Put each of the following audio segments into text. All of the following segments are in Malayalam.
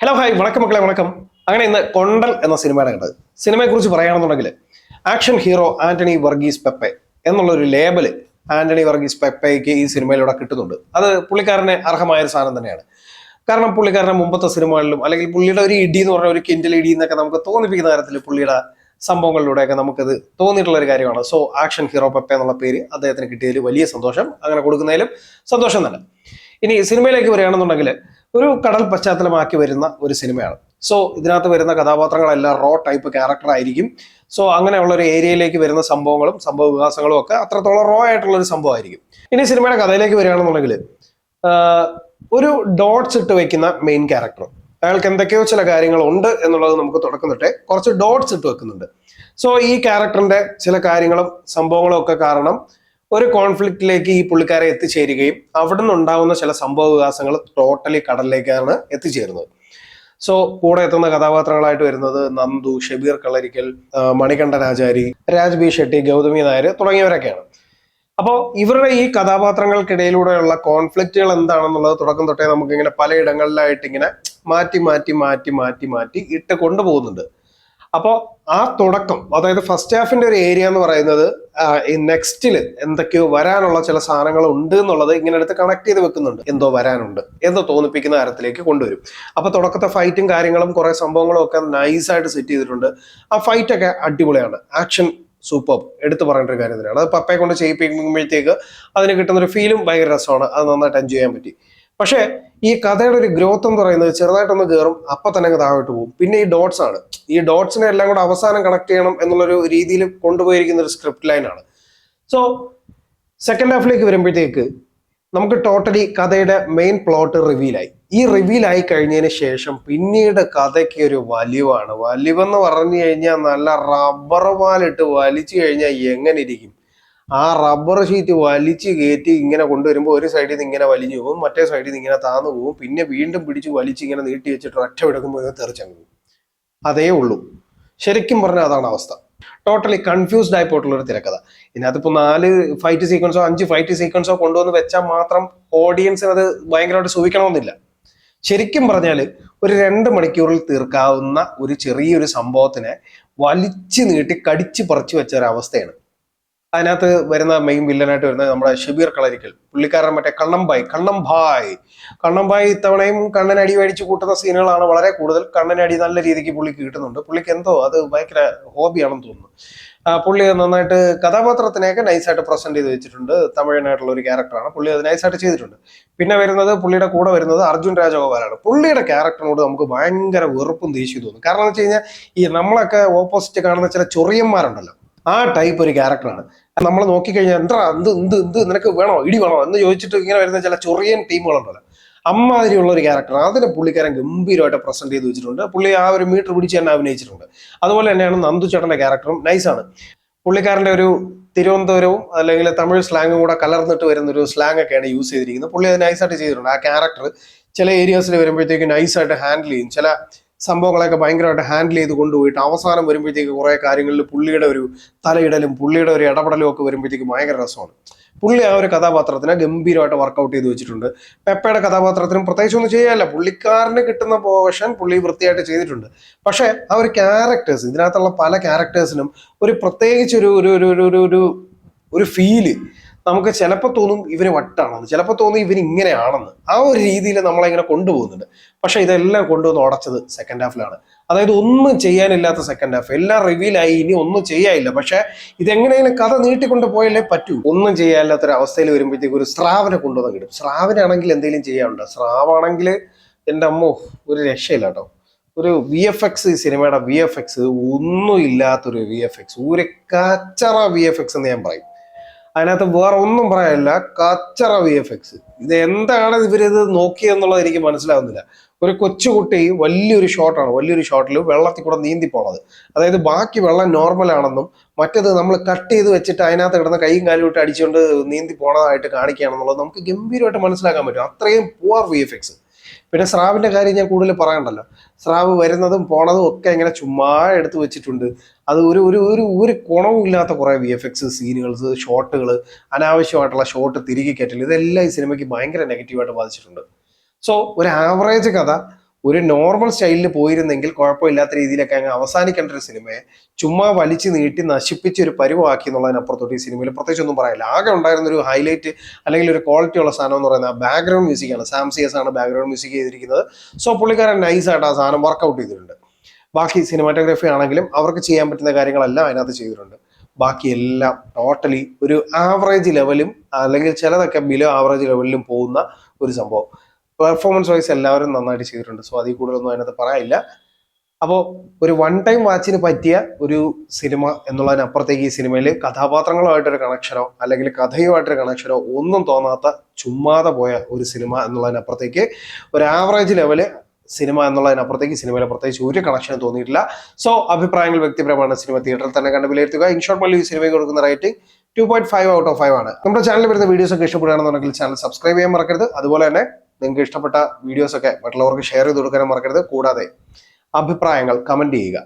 ഹലോ ഹായ് വണക്കം മക്കളെ വണക്കം. അങ്ങനെ ഇന്ന് കൊണ്ടൽ എന്ന സിനിമയുടെ കണ്ടത്. സിനിമയെ കുറിച്ച് പറയുകയാണെന്നുണ്ടെങ്കിൽ ആക്ഷൻ ഹീറോ ആന്റണി വർഗീസ് പെപ്പെ എന്നുള്ളൊരു ലേബല് ആന്റണി വർഗീസ് പെപ്പയ്ക്ക് ഈ സിനിമയിലൂടെ കിട്ടുന്നുണ്ട്. അത് പുള്ളിക്കാരന് അർഹമായ ഒരു സാധനം തന്നെയാണ്. കാരണം പുള്ളിക്കാരന്റെ മുമ്പത്തെ സിനിമകളിലും അല്ലെങ്കിൽ പുള്ളിയുടെ ഒരു ഇടി എന്ന് പറഞ്ഞ ഒരു കിൻഡൽ ഇടി എന്നൊക്കെ നമുക്ക് തോന്നിപ്പിക്കുന്ന തരത്തിൽ പുള്ളിയുടെ സംഭവങ്ങളിലൂടെയൊക്കെ നമുക്കത് തോന്നിയിട്ടുള്ള ഒരു കാര്യമാണ്. സോ ആക്ഷൻ ഹീറോ പെപ്പെ എന്നുള്ള പേര് അദ്ദേഹത്തിന് കിട്ടിയതിൽ വലിയ സന്തോഷം, അങ്ങനെ കൊടുക്കുന്നതിലും സന്തോഷം തന്നെ. ഇനി സിനിമയിലേക്ക് വരികയാണെന്നുണ്ടെങ്കിൽ ഒരു കടൽ പശ്ചാത്തലമാക്കി വരുന്ന ഒരു സിനിമയാണ്. സോ ഇതിനകത്ത് വരുന്ന കഥാപാത്രങ്ങളെല്ലാം റോ ടൈപ്പ് ക്യാരക്ടർ ആയിരിക്കും. സോ അങ്ങനെയുള്ള ഒരു ഏരിയയിലേക്ക് വരുന്ന സംഭവങ്ങളും സംഭവ വികാസങ്ങളും ഒക്കെ അത്രത്തോളം റോ ആയിട്ടുള്ള ഒരു സംഭവമായിരിക്കും. ഇനി സിനിമയുടെ കഥയിലേക്ക് വരികയാണെന്നുണ്ടെങ്കിൽ ഒരു ഡോട്ട്സ് ഇട്ട് വെക്കുന്ന മെയിൻ ക്യാരക്ടർ, അയാൾക്ക് എന്തൊക്കെയോ ചില കാര്യങ്ങൾ ഉണ്ട് എന്നുള്ളത് നമുക്ക് തുടക്കം തൊട്ടേ കുറച്ച് ഡോട്ട്സ് ഇട്ട് വെക്കുന്നുണ്ട്. സോ ഈ ക്യാരക്ടറിന്റെ ചില കാര്യങ്ങളും സംഭവങ്ങളും ഒക്കെ കാരണം ഒരു കോൺഫ്ലിക്റ്റിലേക്ക് ഈ പുള്ളിക്കാരെ എത്തിച്ചേരുകയും അവിടെ നിന്ന് ഉണ്ടാകുന്ന ചില സംഭവ വികാസങ്ങൾ ടോട്ടലി കടലിലേക്കാണ് എത്തിച്ചേരുന്നത്. സോ കൂടെ എത്തുന്ന കഥാപാത്രങ്ങളായിട്ട് വരുന്നത് നന്ദു, ഷബീർ കളരിക്കൽ, മണികണ്ഠൻ ആചാരി, രാജ് ബി ഷെട്ടി, ഗൗതമി നായർ തുടങ്ങിയവരൊക്കെയാണ്. അപ്പോൾ ഇവരുടെ ഈ കഥാപാത്രങ്ങൾക്കിടയിലൂടെയുള്ള കോൺഫ്ലിക്റ്റുകൾ എന്താണെന്നുള്ളത് തുടക്കം തൊട്ടേ നമുക്ക് ഇങ്ങനെ പലയിടങ്ങളിലായിട്ട് ഇങ്ങനെ മാറ്റി മാറ്റി മാറ്റി മാറ്റി മാറ്റി ഇട്ട് കൊണ്ടുപോകുന്നുണ്ട്. അപ്പോൾ ആ തുടക്കം, അതായത് ഫസ്റ്റ് ഹാഫിന്റെ ഒരു ഏരിയ എന്ന് പറയുന്നത് ഈ നെക്സ്റ്റില് എന്തൊക്കെയോ വരാനുള്ള ചില സാധനങ്ങൾ ഉണ്ട് എന്നുള്ളത് ഇങ്ങനെ എടുത്ത് കണക്ട് ചെയ്ത് വെക്കുന്നുണ്ട്. എന്തോ വരാനുണ്ട് എന്ന് തോന്നിപ്പിക്കുന്ന തരത്തിലേക്ക് കൊണ്ടുവരും. അപ്പൊ തുടക്കത്തെ ഫൈറ്റും കാര്യങ്ങളും കുറെ സംഭവങ്ങളും ഒക്കെ നൈസായിട്ട് സെറ്റ് ചെയ്തിട്ടുണ്ട്. ആ ഫൈറ്റ് ഒക്കെ അടിപൊളിയാണ്. ആക്ഷൻ സൂപ്പർ, എടുത്തു പറയേണ്ട ഒരു കാര്യം തന്നെയാണ്. അത് പപ്പയെ കൊണ്ട് ചെയ്യിപ്പിക്കുമ്പോഴത്തേക്ക് അതിന് കിട്ടുന്ന ഒരു ഫീലും ഭയങ്കര രസമാണ്. അത് നന്നായിട്ട് എൻജോയ് ചെയ്യാൻ പറ്റി. പക്ഷേ ഈ കഥയുടെ ഒരു ഗ്രോത്ത് എന്ന് പറയുന്നത് ചെറുതായിട്ടൊന്ന് കയറും, അപ്പൊ തന്നെ താഴോട്ട് പോകും. പിന്നെ ഈ ഡോട്ട്സ് ആണ്, ഈ ഡോട്ട്സിനെ എല്ലാം കൂടെ അവസാനം കണക്ട് ചെയ്യണം എന്നുള്ളൊരു രീതിയിൽ കൊണ്ടുപോയിരിക്കുന്ന ഒരു സ്ക്രിപ്റ്റ് ലൈനാണ്. സോ സെക്കൻഡ് ഹാഫിലേക്ക് വരുമ്പോഴത്തേക്ക് നമുക്ക് ടോട്ടലി കഥയുടെ മെയിൻ പ്ലോട്ട് റിവീലായി. ഈ റിവീലായി കഴിഞ്ഞതിന് ശേഷം പിന്നീട് കഥയ്ക്ക് ഒരു വലിവാണ്. വലിവെന്ന് പറഞ്ഞു കഴിഞ്ഞാൽ നല്ല റബ്ബർ പാലിട്ട് വലിച്ചു കഴിഞ്ഞാൽ എങ്ങനെ ഇരിക്കും? ആ റബ്ബർ ഷീറ്റ് വലിച്ചു കയറ്റി ഇങ്ങനെ കൊണ്ടുവരുമ്പോൾ ഒരു സൈഡിൽ നിന്ന് ഇങ്ങനെ വലിഞ്ഞു പോകും, മറ്റേ സൈഡിൽ നിന്ന് ഇങ്ങനെ താന്നു പോകും, പിന്നെ വീണ്ടും പിടിച്ച് വലിച്ച് ഇങ്ങനെ നീട്ടി വെച്ചിട്ട് ഒറ്റ എടുക്കുമ്പോൾ തെറിച്ചങ്ങ് പോകും. അതേ ഉള്ളൂ. ശരിക്കും പറഞ്ഞാൽ അതാണ് അവസ്ഥ. ടോട്ടലി കൺഫ്യൂസ്ഡ് ആയി പോയിട്ടുള്ള ഒരു തിരക്കഥ. ഇതിനകത്തിപ്പോൾ 4 ഫൈറ്റ് സീക്വൻസോ 5 ഫൈറ്റ് സീക്വൻസോ കൊണ്ടുവന്ന് വെച്ചാൽ മാത്രം ഓഡിയൻസിന് അത് ഭയങ്കരമായിട്ട് സൂഹിക്കണമെന്നില്ല. ശരിക്കും പറഞ്ഞാൽ ഒരു 2 മണിക്കൂറിൽ തീർക്കാവുന്ന ഒരു ചെറിയൊരു സംഭവത്തിനെ വലിച്ചു നീട്ടി കടിച്ചു പറിച്ചു വെച്ച ഒരു അവസ്ഥയാണ്. അതിനകത്ത് വരുന്ന മെയിൻ വില്ലനായിട്ട് വരുന്നത് നമ്മുടെ ഷബീർ കളരിക്കൽ, പുള്ളിക്കാരൻ മറ്റേ കണ്ണംഭായ് ഇത്തവണയും കണ്ണനടി മേടിച്ച് കൂട്ടുന്ന സീനുകളാണ് വളരെ കൂടുതൽ. കണ്ണനടി നല്ല രീതിക്ക് പുള്ളിക്ക് കിട്ടുന്നുണ്ട്. പുള്ളിക്ക് എന്തോ അത് ഭയങ്കര ഹോബിയാണെന്ന് തോന്നുന്നു. പുള്ളി നന്നായിട്ട് കഥാപാത്രത്തിനെയൊക്കെ നൈസായിട്ട് പ്രസന്റ് ചെയ്ത് വെച്ചിട്ടുണ്ട്. തമിഴനായിട്ടുള്ള ഒരു ക്യാരക്ടറാണ്, പുള്ളി അത് നൈസായിട്ട് ചെയ്തിട്ടുണ്ട്. പിന്നെ വരുന്നത് പുള്ളിയുടെ കൂടെ വരുന്നത് അർജുൻ രാജഗോപാലാണ്. പുള്ളിയുടെ ക്യാരക്ടറിനോട് നമുക്ക് ഭയങ്കര വെറുപ്പും ദേഷ്യം തോന്നും. കാരണം എന്ന് വെച്ച് കഴിഞ്ഞാൽ ഈ നമ്മളൊക്കെ ഓപ്പോസിറ്റ് കാണുന്ന ചില ചൊറിയന്മാരുണ്ടല്ലോ, ആ ടൈപ്പ് ഒരു ക്യാരക്ടറാണ്. നമ്മൾ നോക്കിക്കഴിഞ്ഞാൽ എന്താ എന്ത് നിനക്ക് വേണോ, ഇടി വേണോ എന്ന് ചോദിച്ചിട്ട് ഇങ്ങനെ വരുന്ന ചില ചൊറിയൻ ടീമുകളുണ്ടല്ലോ, അമ്മാതിരിയുള്ള ഒരു ക്യാരക്ടറാണ്. അതിനെ പുള്ളിക്കാരൻ ഗംഭീരമായിട്ട് പ്രസന്റ് ചെയ്ത് വെച്ചിട്ടുണ്ട്. പുള്ളി ആ ഒരു മീറ്റർ പിടിച്ച് തന്നെ അഭിനയിച്ചിട്ടുണ്ട്. അതുപോലെ തന്നെയാണ് നന്ദു ചേട്ടന്റെ ക്യാരക്ടറും നൈസാണ്. പുള്ളിക്കാരന്റെ ഒരു തിരുവനന്തപുരവും അല്ലെങ്കിൽ തമിഴ് സ്ലാങ്ങും കൂടെ കലർന്നിട്ട് വരുന്ന ഒരു സ്ലാങ് ഒക്കെയാണ് യൂസ് ചെയ്തിരിക്കുന്നത്. പുള്ളി അത് നൈസായിട്ട് ചെയ്തിട്ടുണ്ട്. ആ ക്യാരക്ടർ ചില ഏരിയാസിൽ വരുമ്പോഴത്തേക്ക് നൈസായിട്ട് ഹാൻഡിൽ ചെയ്യും. ചില സംഭവങ്ങളൊക്കെ ഭയങ്കരമായിട്ട് ഹാൻഡിൽ ചെയ്ത് കൊണ്ടുപോയിട്ട് അവസാനം വരുമ്പോഴത്തേക്ക് കുറെ കാര്യങ്ങളിൽ പുള്ളിയുടെ ഒരു തലയിടലും പുള്ളിയുടെ ഒരു ഇടപെടലും ഒക്കെ വരുമ്പോഴത്തേക്ക് ഭയങ്കര രസമാണ്. പുള്ളി ആ ഒരു കഥാപാത്രത്തിനെ ഗംഭീരമായിട്ട് വർക്കൗട്ട് ചെയ്ത് വെച്ചിട്ടുണ്ട്. പെപ്പയുടെ കഥാപാത്രത്തിനും പ്രത്യേകിച്ച് ഒന്നും ചെയ്യാനില്ല, പുള്ളിക്കാരന് കിട്ടുന്ന പോർഷൻ പുള്ളി വൃത്തിയായിട്ട് ചെയ്തിട്ടുണ്ട്. പക്ഷെ ആ ഒരു ക്യാരക്ടേഴ്സ്, ഇതിനകത്തുള്ള പല ക്യാരക്ടേഴ്സിനും ഒരു പ്രത്യേകിച്ച് ഒരു ഒരു ഒരു ഒരു ഒരു ഒരു ഫീല് നമുക്ക് ചിലപ്പോൾ തോന്നും ഇവര് വട്ടാണെന്ന്, ചിലപ്പോൾ തോന്നും ഇവര് ഇങ്ങനെയാണെന്ന്. ആ ഒരു രീതിയിൽ നമ്മളിങ്ങനെ കൊണ്ടുപോകുന്നുണ്ട്. പക്ഷെ ഇതെല്ലാം കൊണ്ടുവന്ന് ഉടച്ചത് സെക്കൻഡ് ഹാഫിലാണ്. അതായത് ഒന്നും ചെയ്യാനില്ലാത്ത സെക്കൻഡ് ഹാഫ്, എല്ലാം റിവീലായി, ഇനി ഒന്നും ചെയ്യാനില്ല. പക്ഷെ ഇതെങ്ങനെയെങ്കിലും കഥ നീട്ടിക്കൊണ്ട് പോയാലേ പറ്റൂ. ഒന്നും ചെയ്യാനില്ലാത്തൊരു അവസ്ഥയിൽ വരുമ്പോഴത്തേക്ക് ഒരു സ്രാവിനെ കൊണ്ടുവന്ന് കിട്ടും. സ്രാവിനാണെങ്കിൽ എന്തെങ്കിലും ചെയ്യാനുണ്ട്. സ്രാവാണെങ്കിൽ എൻ്റെ അമ്മോ ഒരു രക്ഷയില്ല കേട്ടോ. ഒരു VFX, സിനിമയുടെ VFX ഒന്നും ഇല്ലാത്തൊരു VFX, ഒരു കച്ചറ VFX എന്ന് ഞാൻ പറയും. അതിനകത്ത് വേറെ ഒന്നും പറയാനില്ല, കച്ചറ VFX. ഇത് എന്താണ് ഇവരിത് നോക്കിയെന്നുള്ളത് എനിക്ക് മനസ്സിലാവുന്നില്ല. ഒരു കൊച്ചുകുട്ടി വലിയൊരു ഷോട്ടിൽ വെള്ളത്തിൽ കൂടെ നീന്തി പോണത്, അതായത് ബാക്കി വെള്ളം നോർമൽ ആണെന്നും മറ്റേത് നമ്മൾ കട്ട് ചെയ്ത് വെച്ചിട്ട് അതിനകത്ത് കിടന്ന് കൈയും കാലും ഇട്ട് അടിച്ചുകൊണ്ട് നീന്തി പോണതായിട്ട് കാണിക്കുകയാണെന്നുള്ളത് നമുക്ക് ഗംഭീരമായിട്ട് മനസ്സിലാക്കാൻ പറ്റും. അത്രയും പുവർ VFX. പിന്നെ സ്രാവിന്റെ കാര്യം ഞാൻ കൂടുതൽ പറയണ്ടല്ലോ. സ്രാവ് വരുന്നതും പോണതും ഒക്കെ ഇങ്ങനെ ചുമ്മാ എടുത്തു വെച്ചിട്ടുണ്ട്. അത് ഒരു ഒരു ഒരു ഒരു ഗുണവും ഇല്ലാത്ത കുറെ VFX സീനുകൾസ്, ഷോട്ടുകൾ, അനാവശ്യമായിട്ടുള്ള ഷോട്ട് തിരികെ കയറ്റൽ, ഇതെല്ലാം ഈ സിനിമയ്ക്ക് ഭയങ്കര നെഗറ്റീവായിട്ട് ബാധിച്ചിട്ടുണ്ട്. സോ ഒരു ആവറേജ് കഥ ഒരു നോർമൽ സ്റ്റൈലിൽ പോയിരുന്നെങ്കിൽ കുഴപ്പമില്ലാത്ത രീതിയിലൊക്കെ അങ്ങ് അവസാനിക്കേണ്ട ഒരു സിനിമയെ ചുമ്മാ വലിച്ചു നീട്ടി നശിപ്പിച്ച് ഒരു പരുവാക്കി എന്നുള്ളതിനപ്പുറത്തോട്ട് ഈ സിനിമയിൽ പ്രത്യേകിച്ച് ഒന്നും പറയാനില്ല. ആകെ ഉണ്ടായിരുന്ന ഒരു ഹൈലൈറ്റ് അല്ലെങ്കിൽ ഒരു ക്വാളിറ്റി ഉള്ള സാധനം എന്ന് പറയുന്നത് ബാക്ക്ഗ്രൗണ്ട് മ്യൂസിക്കാണ്. സാം സിയസ് ആണ് ബാക്ക്ഗ്രൗണ്ട് മ്യൂസിക് ചെയ്തിരിക്കുന്നത്. സോ പുള്ളിക്കാരൻ നൈസായിട്ട് ആ സാധനം വർക്കൗട്ട് ചെയ്തിട്ടുണ്ട്. ബാക്കി സിനിമാറ്റോഗ്രാഫി ആണെങ്കിലും അവർക്ക് ചെയ്യാൻ പറ്റുന്ന കാര്യങ്ങളെല്ലാം അതിനകത്ത് ചെയ്തിട്ടുണ്ട്. ബാക്കി എല്ലാം ടോട്ടലി ഒരു ആവറേജ് ലെവലും അല്ലെങ്കിൽ ചിലതൊക്കെ ബിലോ ആവറേജ് ലെവലിലും പോകുന്ന ഒരു സംഭവം. പെർഫോമൻസ് വൈസ് എല്ലാവരും നന്നായിട്ട് ചെയ്തിട്ടുണ്ട്. സോ അതിൽ കൂടുതലൊന്നും അതിനകത്ത് പറയാനില്ല. അപ്പോൾ ഒരു വൺ ടൈം വാച്ചിന് പറ്റിയ ഒരു സിനിമ എന്നുള്ളതിനപ്പുറത്തേക്ക് ഈ സിനിമയിൽ കഥാപാത്രങ്ങളുമായിട്ടൊരു കണക്ഷനോ അല്ലെങ്കിൽ കഥയുമായിട്ടൊരു കണക്ഷനോ ഒന്നും തോന്നാത്ത ചുമ്മാതെ പോയ ഒരു സിനിമ എന്നുള്ളതിനപ്പുറത്തേക്ക് ഒരു ആവറേജ് ലെവല് സിനിമ എന്നുള്ളതിനപ്പുറത്തേക്ക് സിനിമയിലെ പ്രത്യേകിച്ച് ഒരു കണക്ഷനും തോന്നിയിട്ടില്ല. സോ അഭിപ്രായങ്ങൾ വ്യക്തിപരമാണ്. സിനിമ തിയേറ്ററിൽ തന്നെ കണ്ട് വിലയിരുത്തുക. ഇൻഷോർട്ട് മല്ലി ഈ സിനിമയ്ക്ക് കൊടുക്കുന്ന റേറ്റിംഗ് 2.5 ഔട്ട് ഓഫ് 5 ആണ്. നമ്മുടെ ചാനലിൽ വരുന്ന വീഡിയോസ് ഒക്കെ ഇഷ്ടപ്പെടുകയാണെന്നുണ്ടെങ്കിൽ ചാനൽ സബ്സ്ക്രൈബ് ചെയ്യാൻ മറക്കരുത്. അതുപോലെ തന്നെ നിങ്ങൾക്ക് ഇഷ്ടപ്പെട്ട വീഡിയോസ് ഒക്കെ മറ്റുള്ളവർക്ക് ഷെയർ ചെയ്ത് കൊടുക്കാനും മറക്കരുത്. കൂടാതെ അഭിപ്രായങ്ങൾ കമന്റ് ചെയ്യുക.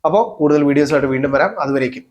അപ്പോൾ കൂടുതൽ വീഡിയോസായിട്ട് വീണ്ടും വരാം. അതുവരേക്കും